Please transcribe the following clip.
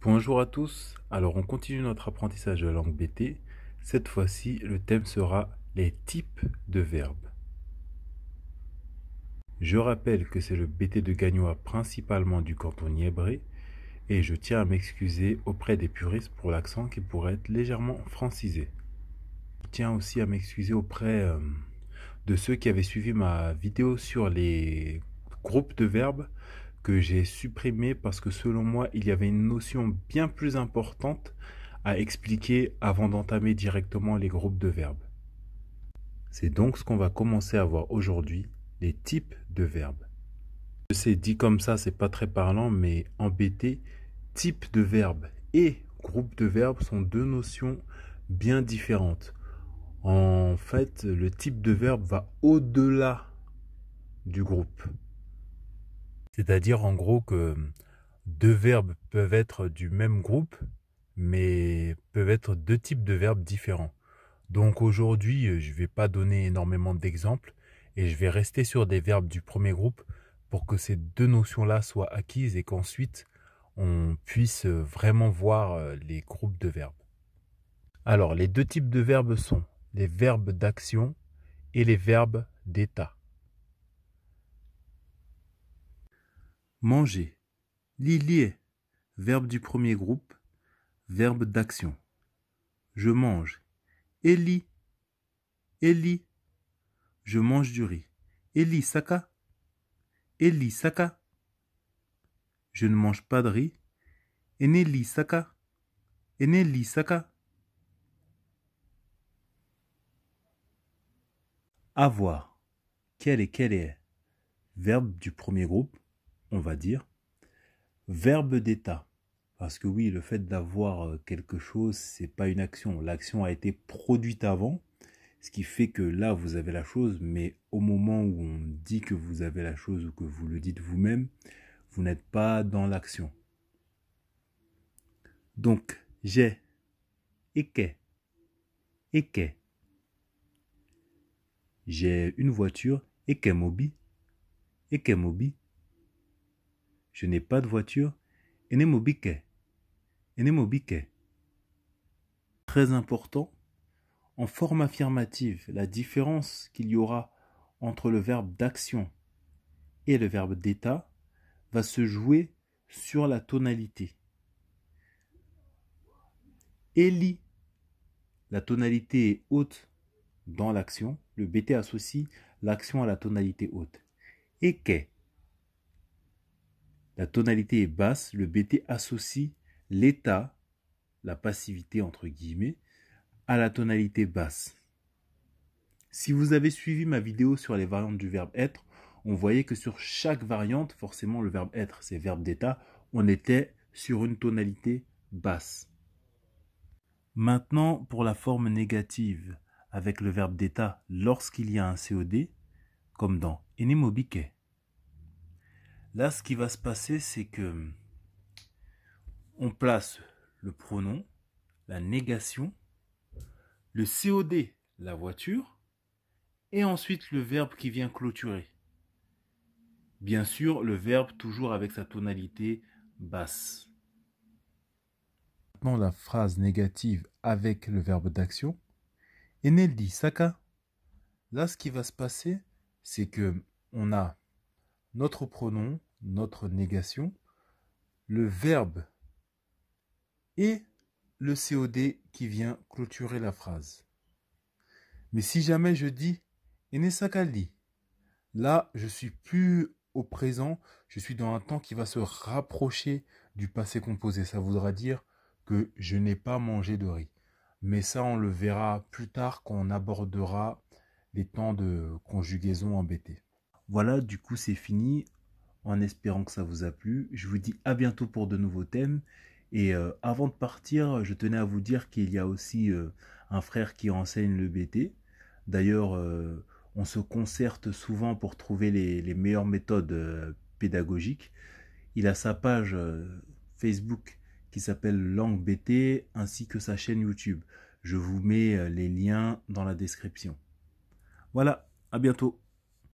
Bonjour à tous, alors on continue notre apprentissage de la langue BT. Cette fois-ci, le thème sera les types de verbes. Je rappelle que c'est le BT de Gagnois principalement du canton niébré et je tiens à m'excuser auprès des puristes pour l'accent qui pourrait être légèrement francisé. Je tiens aussi à m'excuser auprès de ceux qui avaient suivi ma vidéo sur les groupes de verbes que j'ai supprimé parce que selon moi, il y avait une notion bien plus importante à expliquer avant d'entamer directement les groupes de verbes. C'est donc ce qu'on va commencer à voir aujourd'hui, les types de verbes. Je sais, dit comme ça, c'est pas très parlant, mais en BT, type de verbe et groupe de verbes sont deux notions bien différentes. En fait, le type de verbe va au-delà du groupe. C'est-à-dire en gros que deux verbes peuvent être du même groupe, mais peuvent être deux types de verbes différents. Donc aujourd'hui, je ne vais pas donner énormément d'exemples et je vais rester sur des verbes du premier groupe pour que ces deux notions-là soient acquises et qu'ensuite on puisse vraiment voir les groupes de verbes. Alors, les deux types de verbes sont les verbes d'action et les verbes d'état. Manger. Lilier. Verbe du premier groupe. Verbe d'action. Je mange. Eli. Eli. Je mange du riz. Eli Saka. Eli Saka. Je ne mange pas de riz. Eneli Saka. Eneli Saka. Avoir. Quel est. Verbe du premier groupe, on va dire. Verbe d'état. Parce que oui, le fait d'avoir quelque chose, c'est pas une action. L'action a été produite avant, ce qui fait que là, vous avez la chose, mais au moment où on dit que vous avez la chose ou que vous le dites vous-même, vous n'êtes pas dans l'action. Donc, j'ai, eke. J'ai une voiture, ekemobi. Je n'ai pas de voiture, enemobike. Très important, en forme affirmative, la différence qu'il y aura entre le verbe d'action et le verbe d'état va se jouer sur la tonalité. Eli, la tonalité est haute dans l'action. Le BT associe l'action à la tonalité haute. Eke, la tonalité est basse. Le BT associe l'état, la passivité entre guillemets, à la tonalité basse. Si vous avez suivi ma vidéo sur les variantes du verbe être, on voyait que sur chaque variante, forcément le verbe être, c'est verbe d'état, on était sur une tonalité basse. Maintenant, pour la forme négative, avec le verbe d'état lorsqu'il y a un COD, comme dans enemobike. Là, ce qui va se passer, c'est que on place le pronom, la négation, le COD, la voiture, et ensuite le verbe qui vient clôturer. Bien sûr, le verbe toujours avec sa tonalité basse. Maintenant, la phrase négative avec le verbe d'action. Eneldi Saka. Là, ce qui va se passer, c'est que on a notre pronom, notre négation, le verbe et le COD qui vient clôturer la phrase. Mais si jamais je dis Enesakali, là, je suis plus au présent, je suis dans un temps qui va se rapprocher du passé composé. Ça voudra dire que je n'ai pas mangé de riz. Mais ça, on le verra plus tard quand on abordera les temps de conjugaison en BT. Voilà, du coup, c'est fini. En espérant que ça vous a plu. Je vous dis à bientôt pour de nouveaux thèmes. Et avant de partir, je tenais à vous dire qu'il y a aussi un frère qui enseigne le BT. D'ailleurs, on se concerte souvent pour trouver les meilleures méthodes pédagogiques. Il a sa page Facebook qui s'appelle Langue BT ainsi que sa chaîne YouTube. Je vous mets les liens dans la description. Voilà, à bientôt.